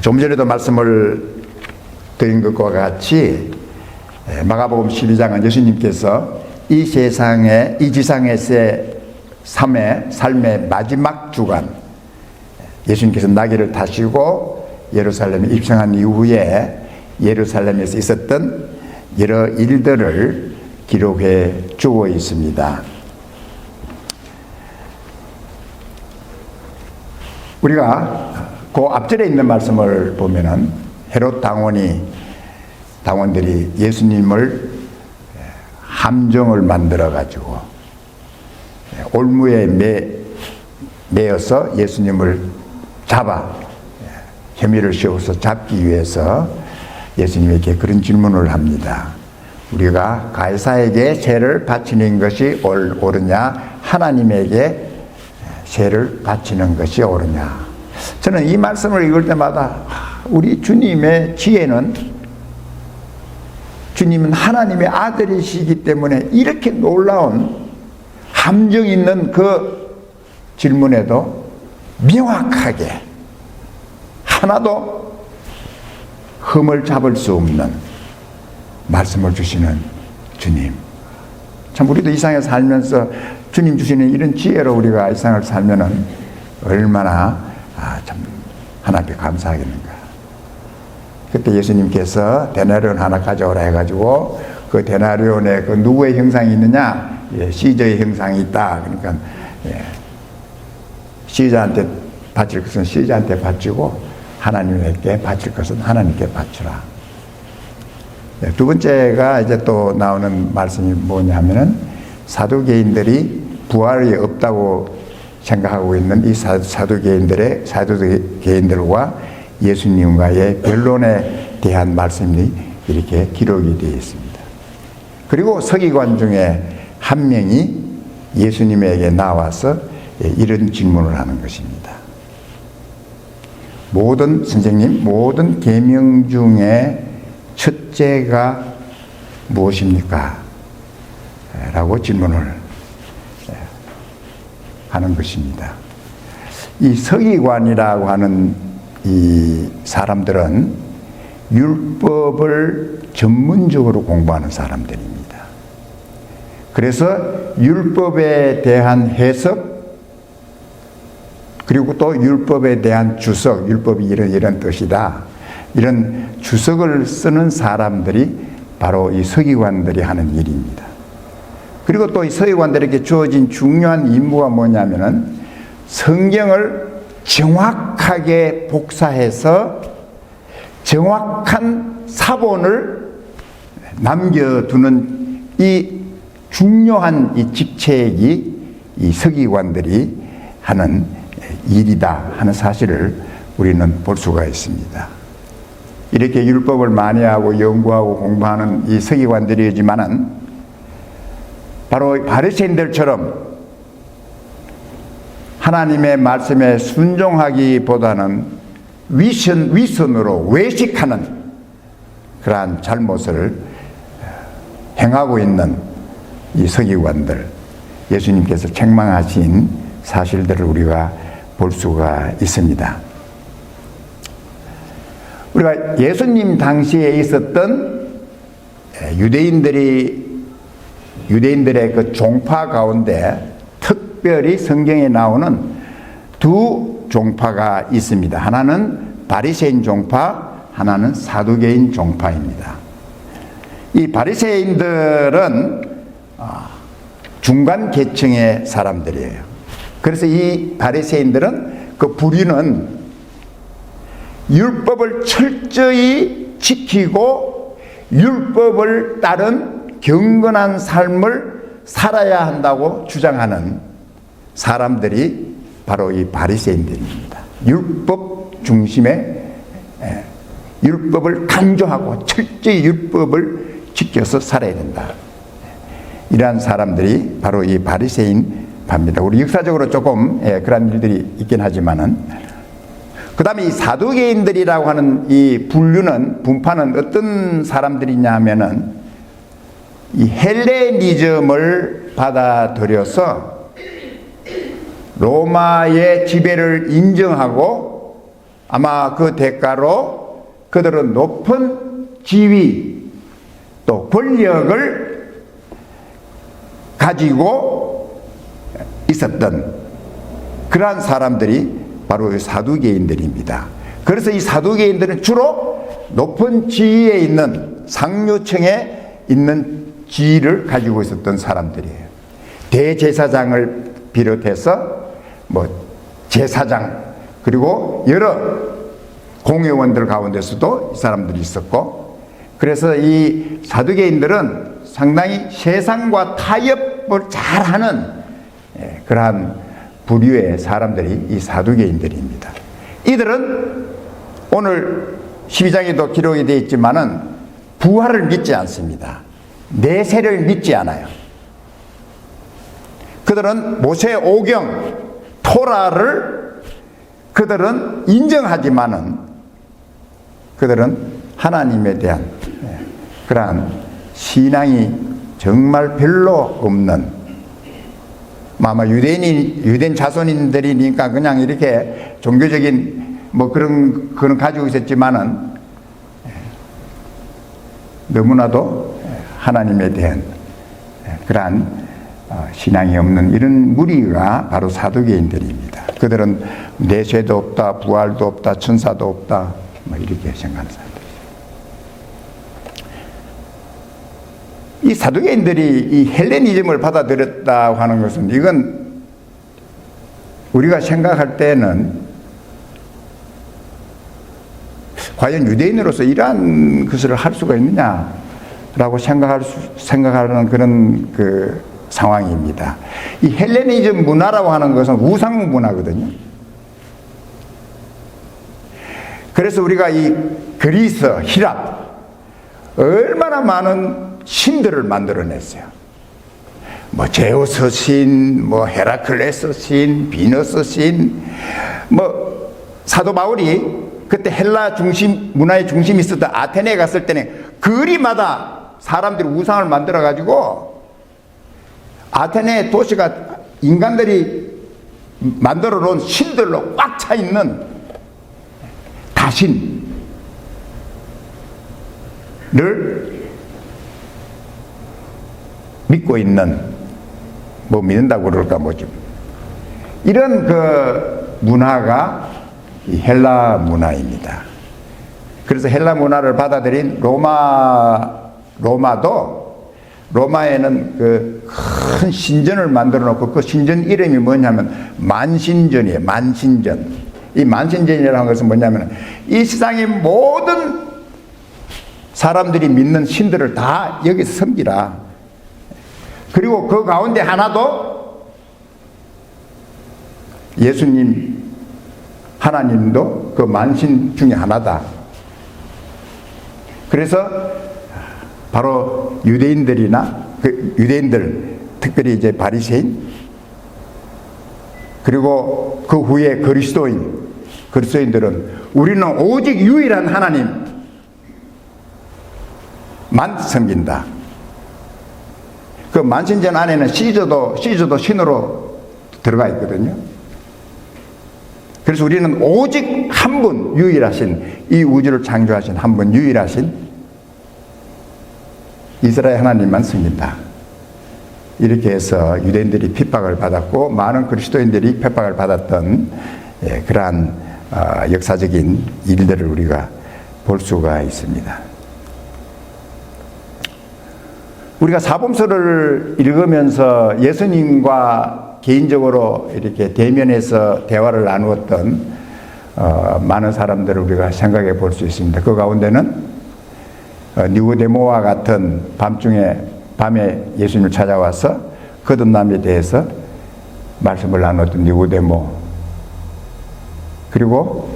좀 전에도 말씀을 드린 것과 같이 마가복음 12장은 예수님께서 이 지상에서의 삶의 마지막 주간, 예수님께서 나귀를 타시고 예루살렘에 입성한 이후에 예루살렘에서 있었던 여러 일들을 기록해 주고 있습니다. 우리가 그 앞절에 있는 말씀을 보면은 헤롯 당원들이 예수님을 함정을 만들어 가지고 올무에 매어서 예수님을 혐의를 씌워서 잡기 위해서 예수님에게 그런 질문을 합니다. 우리가 가이사에게 세를 바치는 것이 옳으냐, 하나님에게 세를 바치는 것이 옳으냐. 저는 이 말씀을 읽을 때마다 우리 주님의 지혜는, 주님은 하나님의 아들이시기 때문에 이렇게 놀라운 함정 있는 그 질문에도 명확하게 하나도 흠을 잡을 수 없는 말씀을 주시는 주님. 참 우리도 이 세상에 살면서 주님 주시는 이런 지혜로 우리가 이 세상을 살면은 얼마나 참 하나님께 감사하겠는가. 그때 예수님께서 데나리온 하나 가져오라 해가지고 그 데나리온에 그 누구의 형상이 있느냐? 시저의 형상이 있다. 그러니까 시저한테 바칠 것은 시저한테 바치고 하나님께 바칠 것은 하나님께 바치라. 두 번째가 이제 또 나오는 말씀이 뭐냐면은 사두개인들이 부활이 없다고 생각하고 있는 이 사두개인들과 예수님과의 변론에 대한 말씀이 이렇게 기록이 되어 있습니다. 그리고 서기관 중에 한 명이 예수님에게 나와서 이런 질문을 하는 것입니다. 모든 계명 중에 첫째가 무엇입니까? 라고 질문을 하는 것입니다. 이 서기관이라고 하는 이 사람들은 율법을 전문적으로 공부하는 사람들입니다. 그래서 율법에 대한 해석, 그리고 또 율법에 대한 주석, 율법이 이런 뜻이다, 이런 주석을 쓰는 사람들이 바로 이 서기관들이 하는 일입니다. 그리고 또 이 서기관들에게 주어진 중요한 임무가 뭐냐면은 성경을 정확하게 복사해서 정확한 사본을 남겨두는 이 중요한 이 직책이 이 서기관들이 하는 일이다 하는 사실을 우리는 볼 수가 있습니다. 이렇게 율법을 많이 하고 연구하고 공부하는 이 서기관들이지만은 바로 바리새인들처럼 하나님의 말씀에 순종하기보다는 위선으로 외식하는 그러한 잘못을 행하고 있는 이 서기관들, 예수님께서 책망하신 사실들을 우리가 볼 수가 있습니다. 우리가 예수님 당시에 있었던 유대인들의 그 종파 가운데 특별히 성경에 나오는 두 종파가 있습니다. 하나는 바리새인 종파, 하나는 사두개인 종파입니다. 이 바리새인들은 중간 계층의 사람들이에요. 그래서 이 바리새인들은 그 부류는 율법을 철저히 지키고 율법을 따른 경건한 삶을 살아야 한다고 주장하는 사람들이 바로 이 바리새인들입니다. 율법 중심의 율법을 강조하고 철저히 율법을 지켜서 살아야 된다. 이러한 사람들이 바로 이 바리새인파입니다. 우리 역사적으로 조금 그런 일들이 있긴 하지만은, 그 다음에 이 사두개인들이라고 하는 이 분파는 어떤 사람들이냐 하면은 이 헬레니즘을 받아들여서 로마의 지배를 인정하고 아마 그 대가로 그들은 높은 지위 또 권력을 가지고 있었던 그러한 사람들이 바로 사두개인들입니다. 그래서 이 사두개인들은 주로 높은 지위에 있는 상류층에 있는 지위를 가지고 있었던 사람들이에요. 대제사장을 비롯해서 제사장 그리고 여러 공회원들 가운데서도 이 사람들이 있었고, 그래서 이 사두개인들은 상당히 세상과 타협을 잘하는 그러한 부류의 사람들이 이 사두개인들입니다. 이들은 오늘 12장에도 기록이 되어 있지만은 부활을 믿지 않습니다. 내세를 믿지 않아요. 그들은 모세 오경 토라를 그들은 인정하지만은 그들은 하나님에 대한 그러한 신앙이 정말 별로 없는, 아마 유대인 자손인들이니까 그냥 이렇게 종교적인 그런 가지고 있었지만은 너무나도 하나님에 대한 그러한 신앙이 없는 이런 무리가 바로 사두개인들입니다. 그들은 내세도 없다, 부활도 없다, 천사도 없다, 이렇게 생각하는 사람들. 이 사두개인들이 이 헬레니즘을 받아들였다고 하는 것은, 이건 우리가 생각할 때는 과연 유대인으로서 이러한 것을 할 수가 있느냐라고 생각하는 그런 상황입니다. 이 헬레니즘 문화라고 하는 것은 우상 문화거든요. 그래서 우리가 이 그리스, 히랍 얼마나 많은 신들을 만들어냈어요. 제우스 신, 헤라클레스 신, 비너스 신, 사도 바울이 그때 헬라 문화의 중심이 있었던 아테네에 갔을 때는 거리마다 사람들이 우상을 만들어 가지고 아테네 도시가 인간들이 만들어 놓은 신들로 꽉 차 있는 다신을 믿고 있는, 믿는다고 그럴까 뭐지, 이런 문화가 이 헬라 문화입니다. 그래서 헬라 문화를 받아들인 로마에는 큰 신전을 만들어 놓고 그 신전 이름이 뭐냐면 만신전이에요. 만신전. 이 만신전이라는 것은 뭐냐면 이 세상의 모든 사람들이 믿는 신들을 다 여기서 섬기라. 그리고 그 가운데 하나도 예수님, 하나님도 그 만신 중에 하나다. 그래서 바로 유대인들이나 유대인들, 특별히 이제 바리새인, 그리고 그 후에 그리스도인들은 우리는 오직 유일한 하나님만 섬긴다. 그 만신전 안에는 시저도 신으로 들어가 있거든요. 그래서 우리는 오직 한 분 유일하신, 이 우주를 창조하신 한 분 유일하신 이스라엘 하나님만 섬긴다. 이렇게 해서 유대인들이 핍박을 받았고 많은 그리스도인들이 핍박을 받았던 그러한 역사적인 일들을 우리가 볼 수가 있습니다. 우리가 사복음서를 읽으면서 예수님과 개인적으로 이렇게 대면해서 대화를 나누었던 많은 사람들을 우리가 생각해 볼 수 있습니다. 그 가운데는 니고데모와 같은 밤에 예수님을 찾아와서 거듭남에 대해서 말씀을 나눴던 니고데모, 그리고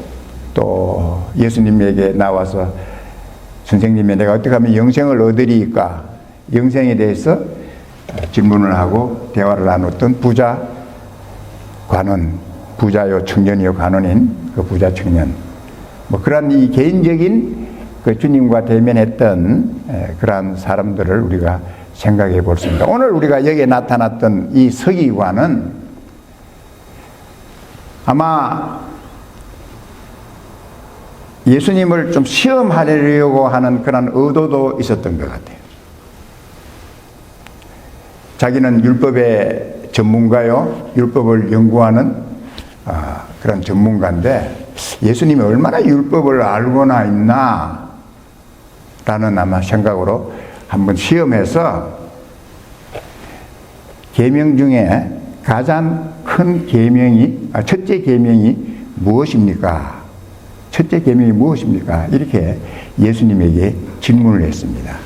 또 예수님에게 나와서 선생님이 내가 어떻게 하면 영생을 얻으리까, 영생에 대해서 질문을 하고 대화를 나눴던 부자요 청년이요 관원인 그 부자 청년, 그런 이 개인적인 그 주님과 대면했던 그러한 사람들을 우리가 생각해 볼 수 있습니다. 오늘 우리가 여기에 나타났던 이 서기관은 아마 예수님을 좀 시험하려고 하는 그런 의도도 있었던 것 같아요. 자기는 율법의 전문가요, 율법을 연구하는 그런 전문가인데 예수님이 얼마나 율법을 알고나 있나 라는 아마 생각으로 한번 시험해서 계명 중에 가장 큰 계명이 첫째 계명이 무엇입니까? 첫째 계명이 무엇입니까? 이렇게 예수님에게 질문을 했습니다.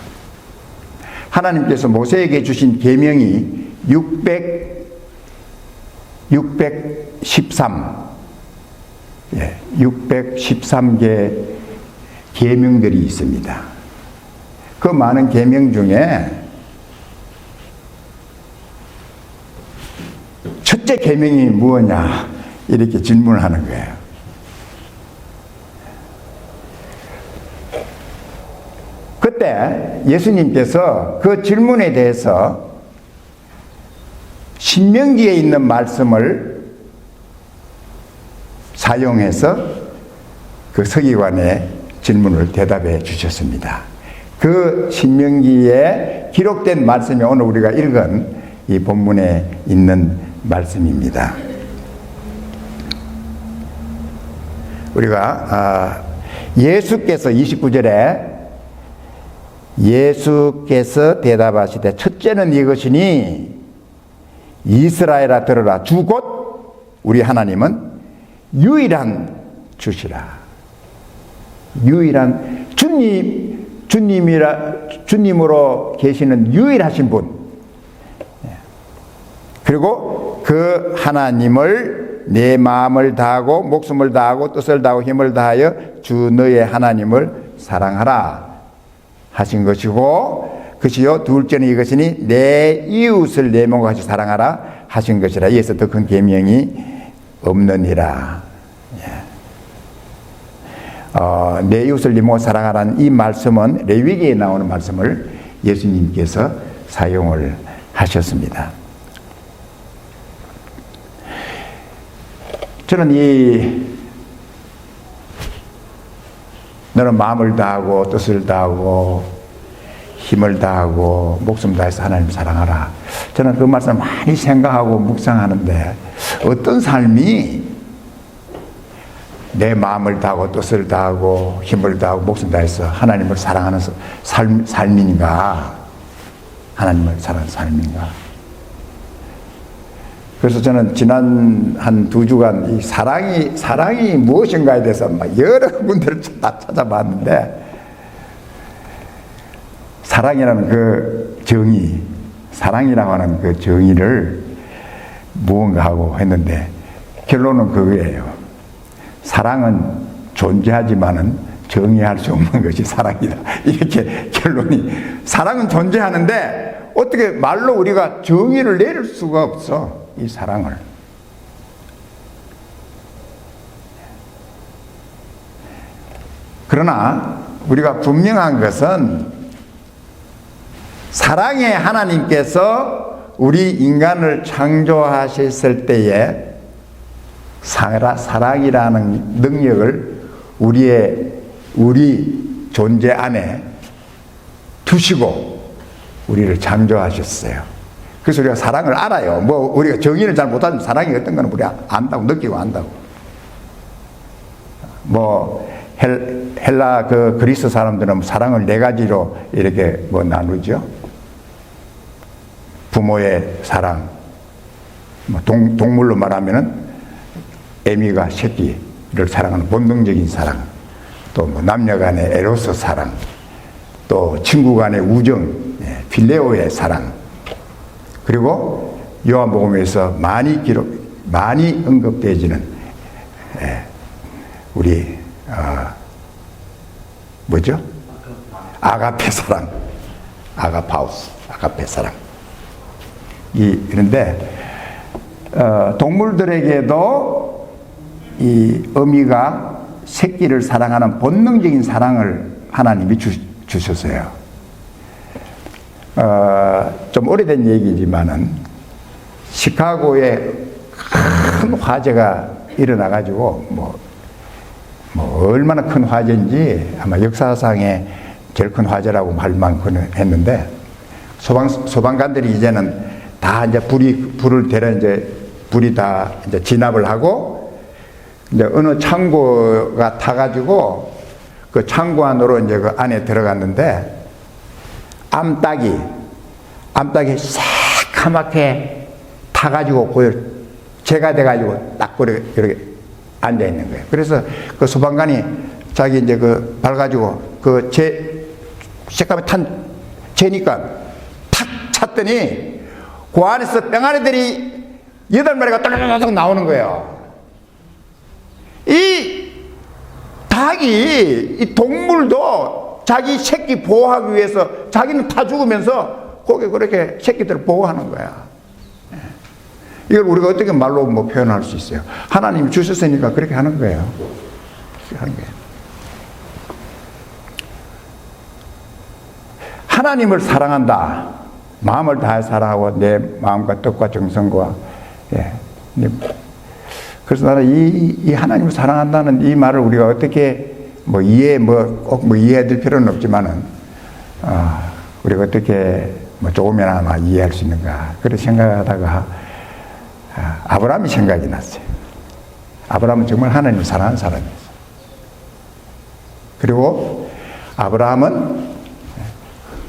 하나님께서 모세에게 주신 계명이 613개 계명들이 있습니다. 그 많은 계명 중에 첫째 계명이 무엇냐 이렇게 질문을 하는 거예요. 그때 예수님께서 그 질문에 대해서 신명기에 있는 말씀을 사용해서 그 서기관의 질문을 대답해 주셨습니다. 그 신명기에 기록된 말씀이 오늘 우리가 읽은 이 본문에 있는 말씀입니다. 우리가 예수께서 29절에 예수께서 대답하시되 첫째는 이것이니 이스라엘아 들으라 주 곧 우리 하나님은 유일한 주시라. 유일한 주님으로 계시는 유일하신 분. 그리고 그 하나님을 내 마음을 다하고 목숨을 다하고 뜻을 다하고 힘을 다하여 주 너의 하나님을 사랑하라 하신 것이고, 그것이요 둘째는 이것이니 내 이웃을 내 몸과 같이 사랑하라 하신 것이라. 이에서 더 큰 계명이 없느니라. 내 이웃을 네 몸과 사랑하라는 이 말씀은 레위기에 나오는 말씀을 예수님께서 사용을 하셨습니다. 저는 너는 마음을 다하고 뜻을 다하고 힘을 다하고 목숨 다해서 하나님 사랑하라. 저는 그 말씀을 많이 생각하고 묵상하는데, 어떤 삶이 내 마음을 다하고 뜻을 다하고 힘을 다하고 목숨 다해서 하나님을 사랑하는 삶인가, 하나님을 사랑하는 삶인가. 그래서 저는 지난 한 2주간 이 사랑이 무엇인가에 대해서 막 여러 군데를 다 찾아봤는데, 사랑이라는 그 정의, 사랑이라고 하는 그 정의를 무언가 하고 했는데 결론은 그거예요. 사랑은 존재하지만은 정의할 수 없는 것이 사랑이다. 이렇게 결론이. 사랑은 존재하는데 어떻게 말로 우리가 정의를 내릴 수가 없어, 이 사랑을. 그러나 우리가 분명한 것은 사랑의 하나님께서 우리 인간을 창조하셨을 때에 사랑이라는 능력을 우리 존재 안에 두시고 우리를 창조하셨어요. 그래서 우리가 사랑을 알아요. 우리가 정의를 잘 못하지만 사랑이 어떤 거는 우리가 안다고, 느끼고 안다고. 헬라 그리스 사람들은 사랑을 4가지로 이렇게 나누죠. 부모의 사랑, 동물로 말하면은 애미가 새끼를 사랑하는 본능적인 사랑, 또 남녀 간의 에로스 사랑, 또 친구 간의 우정, 필레오의 사랑, 그리고 요한복음에서 많이 언급되어지는 우리 아가페 사랑, 아가페 사랑. 그런데 동물들에게도 이 어미가 새끼를 사랑하는 본능적인 사랑을 하나님이 주셨어요. 좀 오래된 얘기지만은 시카고에 큰 화재가 일어나가지고 뭐 얼마나 큰 화제인지 아마 역사상에 제일 큰 화제라고 말만 했는데, 소방관들이 이제는 다 이제 불을 대려 이제 불이 다 이제 진압을 하고, 이제 어느 창고가 타가지고 그 창고 안으로 이제 그 안에 들어갔는데, 암탉이 새카맣게 타가지고 재가 돼가지고 딱 이렇게 앉아 있는 거예요. 그래서 그 소방관이 자기 이제 그 봐가지고 그 새까맣게 탄 재니까 탁 찼더니 그 안에서 뺑아리들이 8마리가 따라다닥 나오는 거예요. 이 닭이, 이 동물도 자기 새끼 보호하기 위해서 자기는 타 죽으면서 거기 그렇게 새끼들을 보호하는 거야. 이걸 우리가 어떻게 말로 뭐 표현할 수 있어요? 하나님이 주셨으니까 그렇게 하는 거예요. 그렇게 하는 거예요. 하나님을 사랑한다. 마음을 다해 사랑하고 내 마음과 뜻과 정성과, 예. 그래서 나는 이 하나님을 사랑한다는 이 말을 우리가 어떻게 뭐 꼭 이해해 줄 필요는 없지만은, 우리가 어떻게 뭐 조금이나마 이해할 수 있는가. 그렇게 생각하다가, 아브라함이 생각이 났어요. 아브라함은 정말 하나님을 사랑하는 사람이었어요. 그리고 아브라함은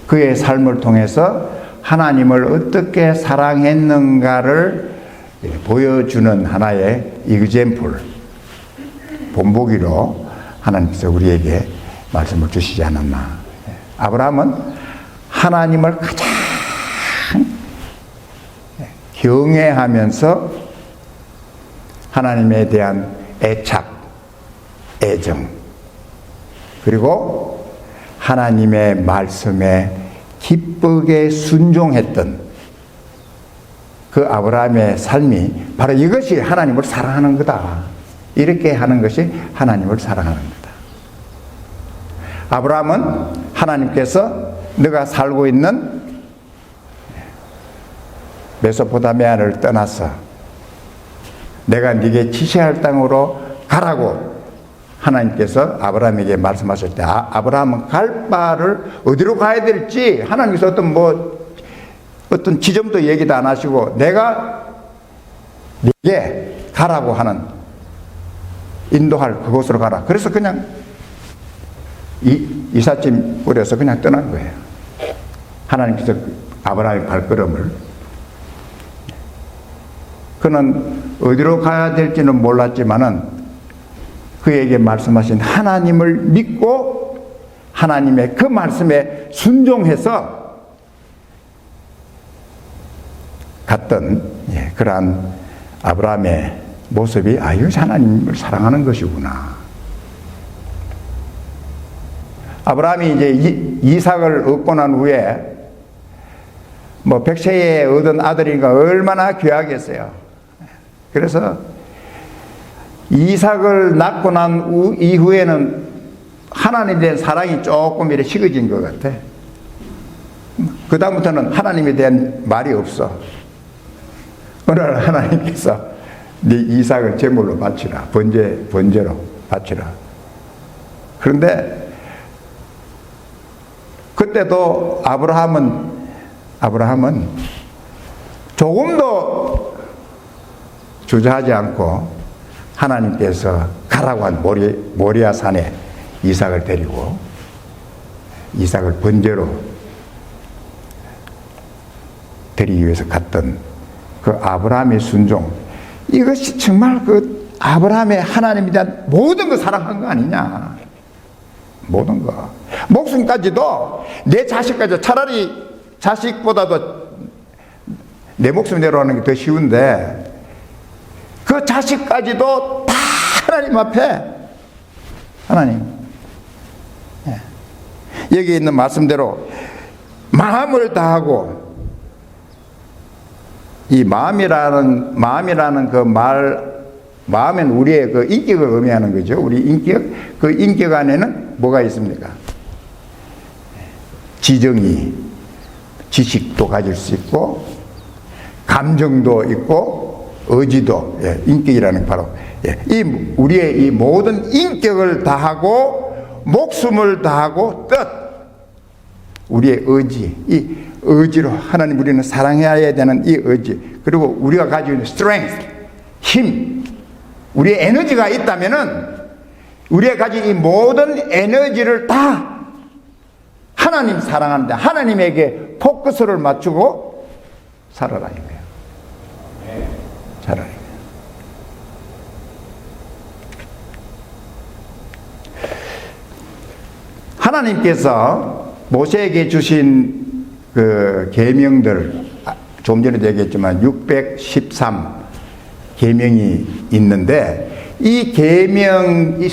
그의 삶을 통해서 하나님을 어떻게 사랑했는가를 보여주는 하나의 이그젬플, 본보기로 하나님께서 우리에게 말씀을 주시지 않았나. 아브라함은 하나님을 가장 경외하면서 하나님에 대한 애착, 애정, 그리고 하나님의 말씀에 기쁘게 순종했던 그 아브라함의 삶이 바로 이것이 하나님을 사랑하는 거다. 이렇게 하는 것이 하나님을 사랑하는 거다. 아브라함은 하나님께서 너가 살고 있는 메소포타미아를 떠나서 내가 네게 지시할 땅으로 가라고 하나님께서 아브라함에게 말씀하실 때, 아브라함은 갈 바를 어디로 가야 될지 하나님께서 어떤 지점도 얘기도 안 하시고 내가 네게 가라고 하는, 인도할 그곳으로 가라. 그래서 그냥 이삿짐 뿌려서 그냥 떠난 거예요. 하나님께서 아브라함의 발걸음을, 그는 어디로 가야 될지는 몰랐지만은 그에게 말씀하신 하나님을 믿고 하나님의 그 말씀에 순종해서 갔던, 그러한 아브라함의 모습이 이것이 하나님을 사랑하는 것이구나. 아브라함이 이제 이삭을 얻고 난 후에 뭐 100세에 얻은 아들이니까 얼마나 귀하겠어요. 그래서 이삭을 낳고 난 이후에는 하나님에 대한 사랑이 조금 이렇게 식어진 것 같아. 그 다음부터는 하나님에 대한 말이 없어. 어느 날 하나님께서 네 이삭을 제물로 바치라. 번제로 바치라. 그런데 그때도 아브라함은 조금도 주저하지 않고 하나님께서 가라고 한 모리아 산에 이삭을 데리고 이삭을 번제로 드리기 위해서 갔던 그 아브라함의 순종, 이것이 정말 그 아브라함의 하나님에 대한 모든 걸 사랑한 거 아니냐. 모든 거, 목숨까지도, 내 자식까지, 차라리 자식보다도 내 목숨 내려가는 게 더 쉬운데 그 자식까지도 다 하나님 앞에, 하나님, 여기 있는 말씀대로 마음을 다하고, 이 마음이라는 그 마음은 우리의 그 인격을 의미하는 거죠. 우리 인격, 그 인격 안에는 뭐가 있습니까? 지식도 가질 수 있고, 감정도 있고, 의지도, 예, 인격이라는 바로, 예, 이 우리의 이 모든 인격을 다하고 목숨을 다하고 뜻, 우리의 의지, 이 의지로 하나님 우리는 사랑해야 되는 이 의지, 그리고 우리가 가지고 있는 strength, 힘, 우리의 에너지가 있다면은 우리가 가진 이 모든 에너지를 다 하나님 사랑하는데 하나님에게 포커스를 맞추고 살아라 이거예요. 살아라. 하나님께서 모세에게 주신 그 계명들, 좀 전에도 얘기했지만 613 계명이 있는데 이 계명, 이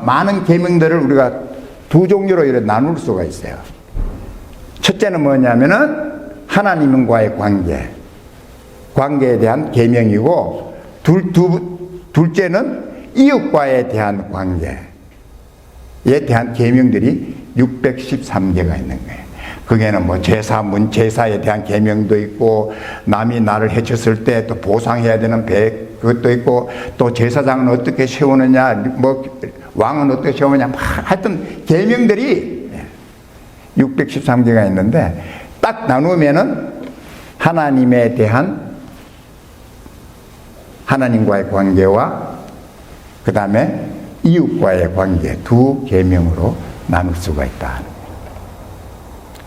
많은 계명들을 우리가 두 종류로 이렇게 나눌 수가 있어요. 첫째는 뭐냐면은 하나님과의 관계에 대한 계명이고, 둘째는 이웃과에 대한 관계에 대한 계명들이 613개가 있는 거예요. 거기에는 뭐 제사에 대한 계명도 있고, 남이 나를 해쳤을 때 또 보상해야 되는 그것도 있고, 또 제사장은 어떻게 세우느냐, 뭐 왕은 어떻게 세우느냐, 하여튼 계명들이 613개가 있는데 딱 나누면은 하나님에 대한 하나님과의 관계와 그 다음에 이웃과의 관계 두 계명으로 나눌 수가 있다.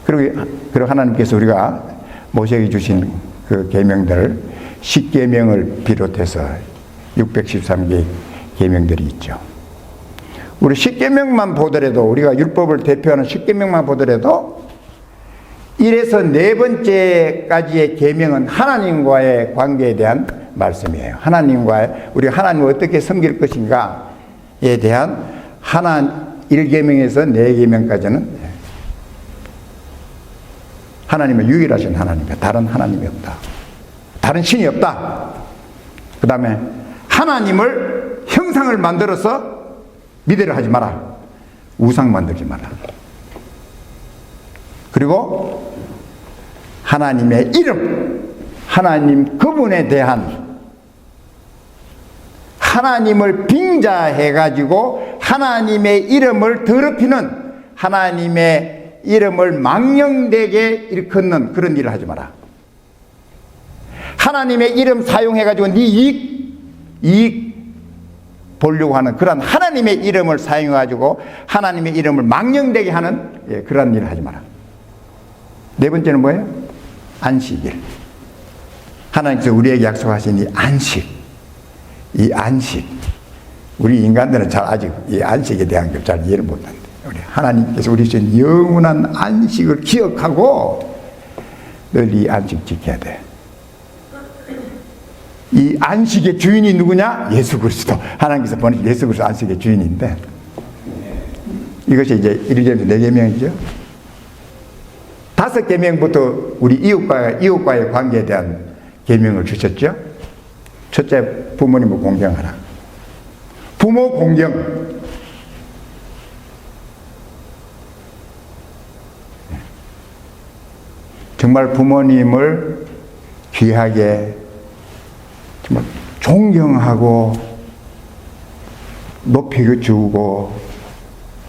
그리고 하나님께서 우리가 모세에게 주신 그 계명들을 10계명을 비롯해서 613개의 계명들이 있죠. 우리 10계명만 보더라도, 우리가 율법을 대표하는 10계명만 보더라도 1에서 4번째까지의 계명은 하나님과의 관계에 대한 말씀이에요. 우리가 하나님을 어떻게 섬길 것인가에 대한 1계명에서 4계명까지는 하나님은 유일하신 하나님이다. 다른 하나님이 없다. 다른 신이 없다. 그 다음에 하나님을 형상을 만들어서 미대를 하지 마라. 우상 만들지 마라. 그리고 하나님의 이름, 하나님 그분에 대한 하나님을 빙자해가지고 하나님의 이름을 더럽히는, 하나님의 이름을 망령되게 일컫는 그런 일을 하지 마라. 하나님의 이름 사용해가지고 네 이익 보려고 하는 그런 하나님의 이름을 사용해가지고 하나님의 이름을 망령되게 하는 그런 일을 하지 마라. 4번째는 뭐예요? 안식일. 하나님께서 우리에게 약속하신 이 안식. 우리 인간들은 아직 이 안식에 대한 걸 잘 이해를 못하는데, 우리 하나님께서 우리 주신 영원한 안식을 기억하고 늘 이 안식 지켜야 돼. 이 안식의 주인이 누구냐? 예수 그리스도. 하나님께서 보내신 예수 그리스도 안식의 주인인데, 이것이 이제 1절에서 4계명이죠. 5계명부터 우리 이웃과의 관계에 대한 계명을 주셨죠. 첫째, 부모님을 공경하라. 부모 공경. 정말 부모님을 귀하게 정말 존경하고 높이 주고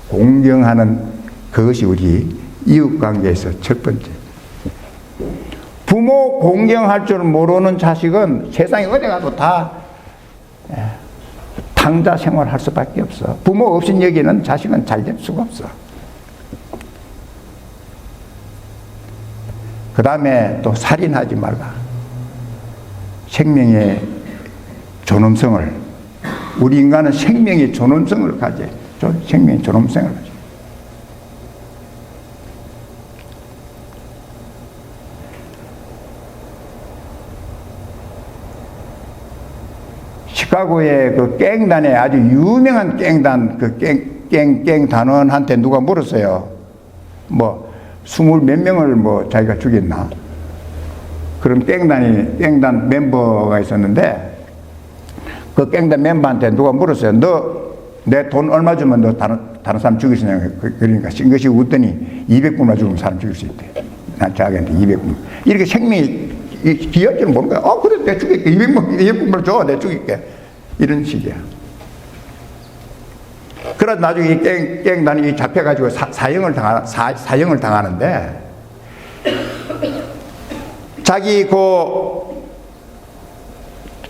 공경하는 그것이 우리 이웃관계에서 첫 번째. 부모 공경할 줄 모르는 자식은 세상에 어디 가도 다 탕자 생활할 수밖에 없어. 부모 없인 여기는 자식은 잘 될 수가 없어. 그 다음에 또 살인하지 말라. 생명의 존엄성을, 우리 인간은 생명의 존엄성을 가져. 생명의 존엄성을 가져. 시카고의 그 갱단에 아주 유명한 갱단, 그 갱 단원한테 누가 물었어요. 뭐 20몇 명을 뭐 자기가 죽였나? 그런 갱단 멤버가 있었는데, 그 갱단 멤버한테 누가 물었어요. 너 내 돈 얼마 주면 너 다른 사람 죽일 수 있냐? 그러니까 싱긋이 웃더니 200불만 주면 사람 죽일 수 있대. 난 자기한테 200불. 이렇게 생명이 귀할지는 모르는 거야. 그래, 내가 죽일게. 200불 줘. 내가 죽일게. 이런 식이야. 그러다 나중에 깽단이 잡혀가지고 사형을 당하는데, 자기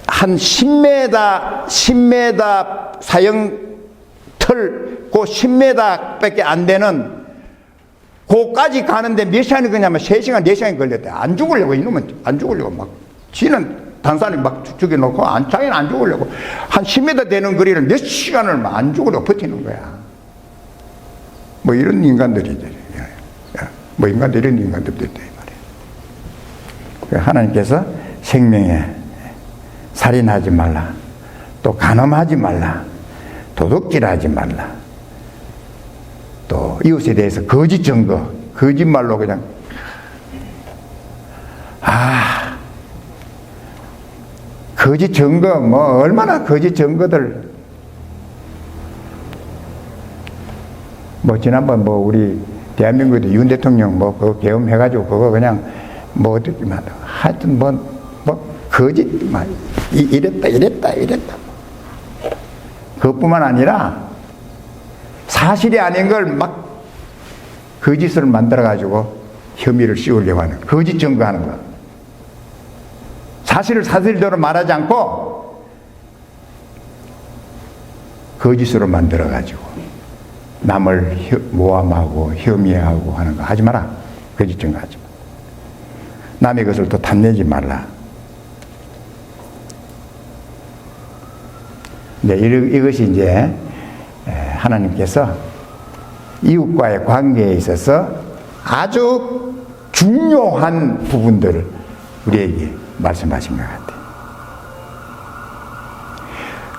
한 10m 사형 털, 10m 밖에 안 되는, 거까지 가는데 몇 시간이 걸냐면 3시간, 4시간이 걸렸대. 안 죽으려고, 이놈은 안 죽으려고 막. 지는 단산이 막 죽여놓고, 자기는 안 죽으려고. 한 10m 되는 거리를 몇 시간을 막 안 죽으려고 버티는 거야. 뭐 이런 인간들이, 뭐 이런 인간들도 있다, 이 말이야. 하나님께서 생명에 살인하지 말라, 또 간음하지 말라, 도둑질하지 말라, 또 이웃에 대해서 거짓 증거, 거짓말로 그냥 거짓 증거, 뭐 얼마나 거짓 증거들, 뭐 지난번 뭐 우리 대한민국에도 윤 대통령 뭐 그거 계엄해가지고 그거 그냥 뭐 어떻게 하여튼 뭐 거짓 막 이랬다 그것뿐만 아니라 사실이 아닌 걸 막 거짓을 만들어가지고 혐의를 씌우려고 하는, 거짓 증거하는 거. 사실을 사실대로 말하지 않고 거짓으로 만들어가지고 남을 모함하고 혐의하고 하는 거 하지 마라. 거짓 증거하지 마. 남의 것을 또 탐내지 말라. 네, 이것이 이제 하나님께서 이웃과의 관계에 있어서 아주 중요한 부분들을 우리에게 말씀하신 것 같아요.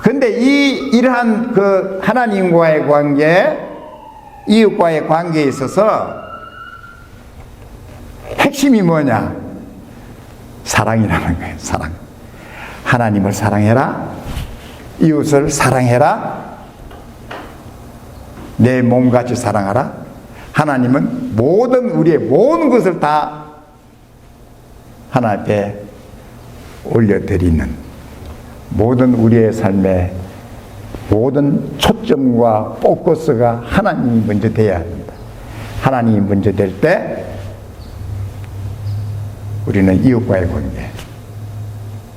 그런데 이러한 그 하나님과의 관계, 이웃과의 관계에 있어서 핵심이 뭐냐? 사랑이라는 거예요. 사랑. 하나님을 사랑해라. 이웃을 사랑해라. 내 몸같이 사랑하라. 하나님은 우리의 모든 것을 다 하나님 앞에 올려드리는, 모든 우리의 삶의 모든 초점과 포커스가 하나님이 먼저 돼야 합니다. 하나님이 먼저 될 때 우리는 이웃과의 관계,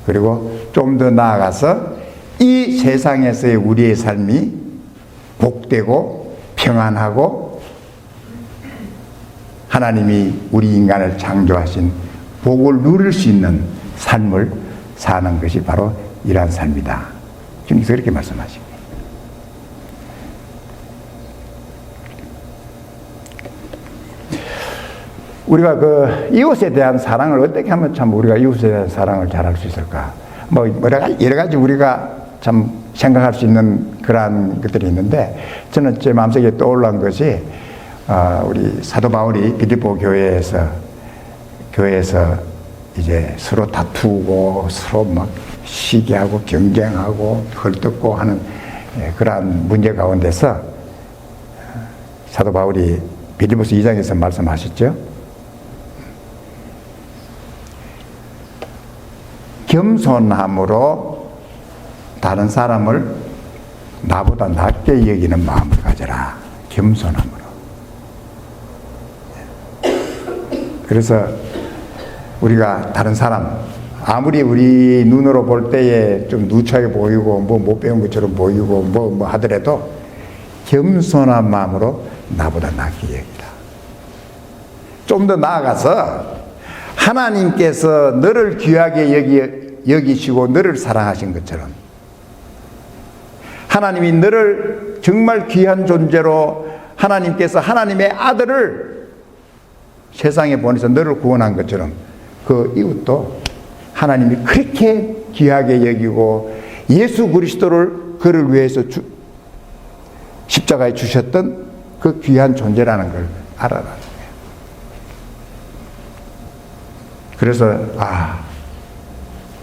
그리고 좀 더 나아가서 이 세상에서의 우리의 삶이 복되고 평안하고 하나님이 우리 인간을 창조하신 복을 누릴 수 있는 삶을 사는 것이 바로 이러한 삶이다. 주님께서 그렇게 말씀하십니다. 우리가 그 이웃에 대한 사랑을 어떻게 하면 참 우리가 이웃에 대한 사랑을 잘할 수 있을까? 뭐 여러 가지 우리가 참 생각할 수 있는 그러한 것들이 있는데, 저는 제 마음속에 떠올랐던 것이 우리 사도 바울이 빌립보 교회에서 이제 서로 다투고 서로 막 시기하고 경쟁하고 헐뜯고 하는 그러한 문제 가운데서 사도 바울이 빌립보서 2장에서 말씀하셨죠. 겸손함으로 다른 사람을 나보다 낮게 여기는 마음을 가져라. 겸손함으로. 그래서 우리가 다른 사람, 아무리 우리 눈으로 볼 때에 좀 누추하게 보이고 뭐 못 배운 것처럼 보이고 뭐 하더라도 겸손한 마음으로 나보다 낮게 여기라. 좀 더 나아가서 하나님께서 너를 귀하게 여기시고 너를 사랑하신 것처럼 하나님이 너를 정말 귀한 존재로 하나님께서 하나님의 아들을 세상에 보내서 너를 구원한 것처럼 그 이웃도 하나님이 그렇게 귀하게 여기고 예수 그리스도를 그를 위해서 십자가에 주셨던 그 귀한 존재라는 걸 알아라. 그래서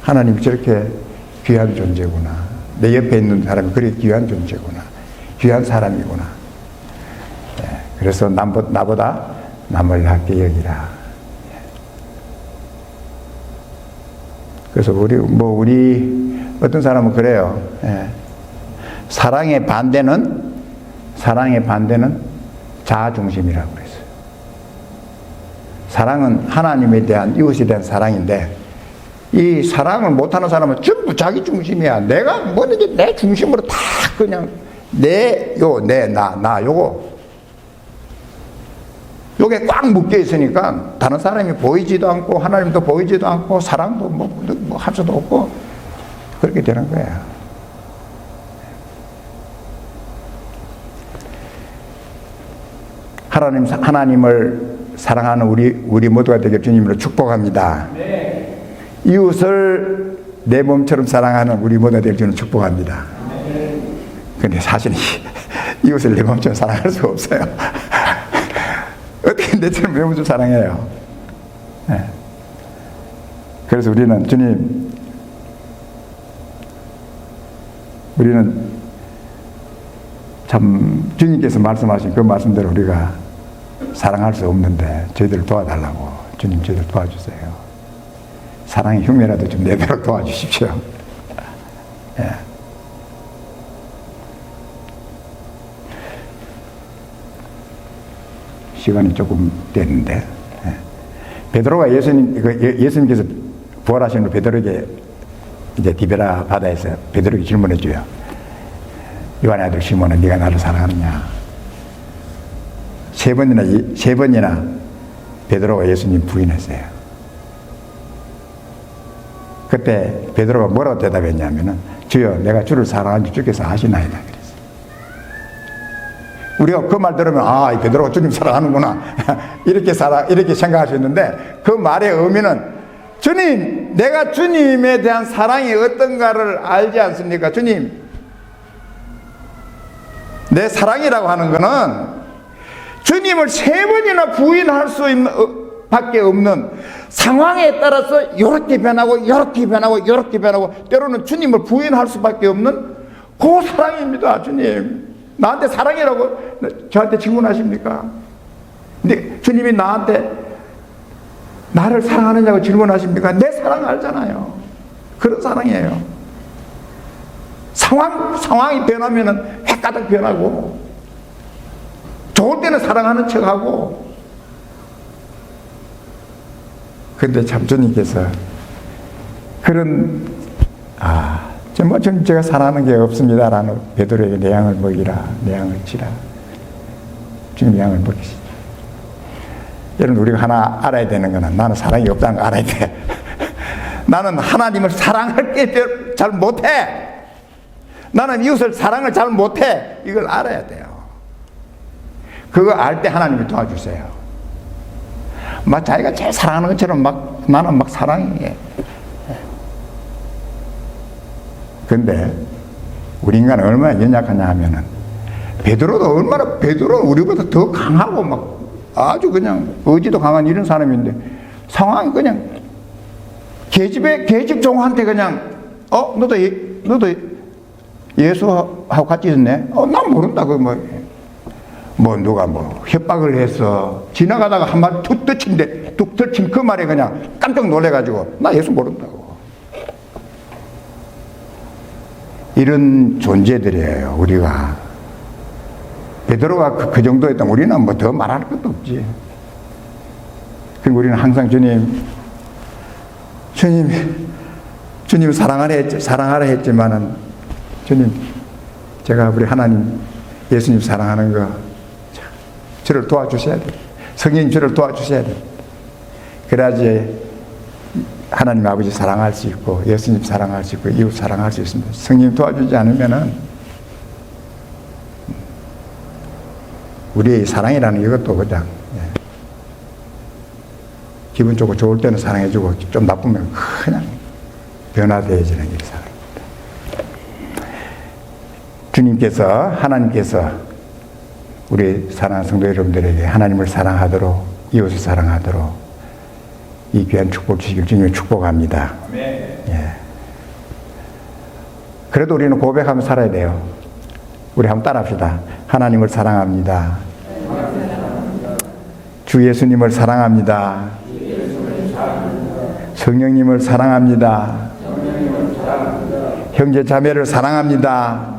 하나님이 저렇게 귀한 존재구나. 내 옆에 있는 사람이 그렇게 귀한 존재구나. 귀한 사람이구나. 그래서 나보다 남을 낮게 여기라. 그래서 우리 어떤 사람은 그래요. 예. 사랑의 반대는 자아중심이라고 그랬어요. 사랑은 하나님에 대한, 이웃에 대한 사랑인데, 이 사랑을 못하는 사람은 전부 자기 중심이야. 내가 뭐든지 내 중심으로 다 그냥 나 요게 꽉 묶여 있으니까 다른 사람이 보이지도 않고 하나님도 보이지도 않고 사랑도 뭐 할 수도 없고 그렇게 되는 거야. 하나님을 사랑하는 우리 모두가 되게 주님으로 축복합니다. 네. 이웃을 내 몸처럼 사랑하는 우리 모두가 되게 주님 축복합니다. 그런데 사실 이웃을 내 몸처럼 사랑할 수가 없어요. 어떻게 내처럼 내 몸처럼 사랑해요? 네. 그래서 우리는 참 주님께서 말씀하신 그 말씀대로 우리가 사랑할 수 없는데 저희들을 도와달라고. 주님 저희들 도와주세요. 사랑의 흉내라도 좀 내도록 도와주십시오. 예. 시간이 조금 됐는데, 예. 베드로가 예수님께서 부활하신 후 베드로에게 이제 디베라 바다에서 베드로에게 질문해 줘요. 요한의 아들 시몬아, 네가 나를 사랑하느냐? 세 번이나 베드로가 예수님 부인했어요. 그때 베드로가 뭐라고 대답했냐면은, 주여, 내가 주를 사랑하는지 주께서 아시나이다 그랬어요. 우리가 그 말 들으면 이 베드로가 주님 사랑하는구나 이렇게 생각할 수 있는데, 그 말의 의미는 주님, 내가 주님에 대한 사랑이 어떤가를 알지 않습니까? 주님, 내 사랑이라고 하는 거는 주님을 세 번이나 부인할 수 밖에 없는 상황에 따라서 이렇게 변하고 이렇게 변하고 이렇게 변하고, 때로는 주님을 부인할 수밖에 없는 그 사랑입니다. 주님, 나한테 사랑이라고 저한테 질문하십니까? 근데 주님이 나를 사랑하느냐고 질문하십니까? 내 사랑 알잖아요. 그런 사랑이에요. 상황이 변하면은 헷가닥 변하고, 좋을 때는 사랑하는 척하고. 근데 참 주님께서 제가 사랑하는 게 없습니다라는 베드로에게 내 양을 먹이라, 내 양을 치라. 주님 양을 먹이시죠. 여러분, 우리가 하나 알아야 되는 거는, 나는 사랑이 없다는 거 알아야 돼. 나는 하나님을 사랑할 게 잘 못해. 나는 이웃을 사랑을 잘 못해. 이걸 알아야 돼요. 그거 알 때 하나님이 도와주세요. 자기가 제일 사랑하는 것처럼 나는 사랑해. 근데 우리 인간은 얼마나 연약하냐 하면은, 베드로는 우리보다 더 강하고 아주 그냥 의지도 강한 이런 사람인데, 상황이 그냥 계집 종한테 그냥 너도 예수하고 같이 있네? 난 모른다. 누가 협박을 해서 지나가다가 한 말 툭 터친 그 말에 그냥 깜짝 놀래가지고, 나 예수 모른다고. 이런 존재들이에요, 우리가. 베드로가 그 정도였다면 우리는 더 말할 것도 없지. 그리고 우리는 항상 주님 사랑하라 했지만은, 주님, 제가 우리 하나님, 예수님 사랑하는 거, 저를 도와주셔야 돼. 성령님 저를 도와주셔야 돼. 그래야지 하나님 아버지 사랑할 수 있고, 예수님 사랑할 수 있고, 이웃 사랑할 수 있습니다. 성령님 도와주지 않으면은, 우리의 사랑이라는 이것도 그냥, 기분 좋고 좋을 때는 사랑해주고, 좀 나쁘면 그냥 변화되어지는 일이 사랑입니다. 하나님께서 우리 사랑하는 성도 여러분들에게 하나님을 사랑하도록, 이웃을 사랑하도록 이 귀한 축복 주시길 주님을 축복합니다. 예. 그래도 우리는 고백하며 살아야 돼요. 우리 한번 따라합시다. 하나님을 사랑합니다. 주 예수님을 사랑합니다. 성령님을 사랑합니다. 형제 자매를 사랑합니다.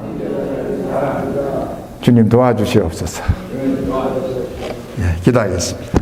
주님 도와주시옵소서. 예, 기도하겠습니다.